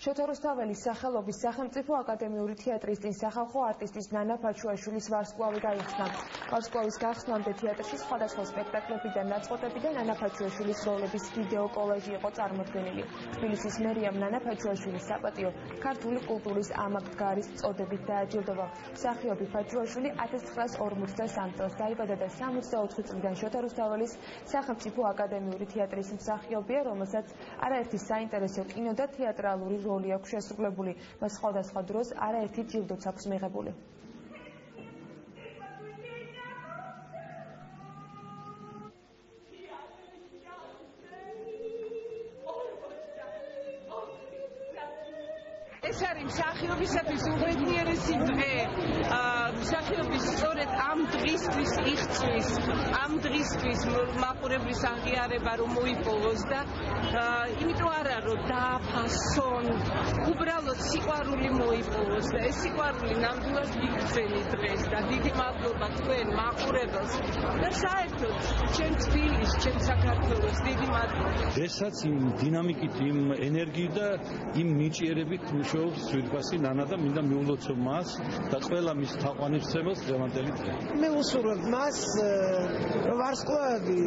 შოთა რუსთაველის სახელობის სახელმწიფო აკადემიური თეატრის წინ სახალხო არტისტის ნანა ფაჩუაშვილის ვარსკვლავი გაიხსნა. ვარსკვლავის გახსნამდე თეატრში სხვადასხვა სპექტაკლებიდან ნაწყვეტებიდან ნანა ფაჩუაშვილის როლების ვიდეო კოლაჟი იყო წარმოდგენილი. თბილისის მერიამ ნანა ფაჩუაშვილის საპატიო ქართული კულტურის ამაგდგარის წოდებით დააჯილდოვა. მსახიობი ფაჩუაშვილი 1953 წელს დაიბადა და 64 წლიდან შოთა რუსთაველის სახელმწიფო აკადემიური თეატრის მსახიობია, რომელსაც არაერთი საინტერესო კინო და თეატრალური როლი აქვს შესრულებული, მას სხვადასხვა დროს არაერთი ჯილდოც აქვს მიღებული. ეს არის მსახიობისათვის უღრედნიერესი დღე. მსახიობის სწორედ ამ დღისთვის იღწვის, ამ დღისთვის მაყურებლის აღიარება რომ მოიპოვოს და იმიტომ არა რომ დააფასონ, უბრალოდ სიყვარული მოიპოვოს და ეს სიყვარული ნამდვილად გიგრძენი დღეს და დიდი მადლობა თქვენ მაყურებელს და საერთოდ ჩემ თბილისს, ჩემ საქართველოს დიდი მადლობა. დღესაც იმ დინამიკით, იმ ენერგიით და იმ ნიჭიერებით მუშაობს ძვირფასი ნანა და მინდა მიულოცო მას და ყველა მის თაყვანისმცემელს დღევანდელი დღე. მე უსურვებ მას ვარსკვლავი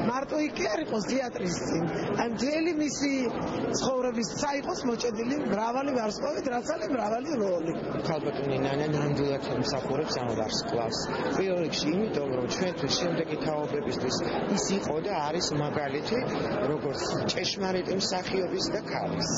მარტო იქ არ იყოს თეატრის წინ. ან ძველი მისი ცხოვრების წაიყოს მოჭედილი მრავალი ვარსკვლავით, რაც არის მრავალი როლი. ქალბატონი ნანა ნამდვილად მსახურებს ამ ვარსკვლავს. პირველ რიგში იმიტომ რომ ჩვენთვის შემდეგი თაობებისთვის ის იყო და არის მაგალითი როგორც ჭეშმარიტი მსახიობის და ქალის.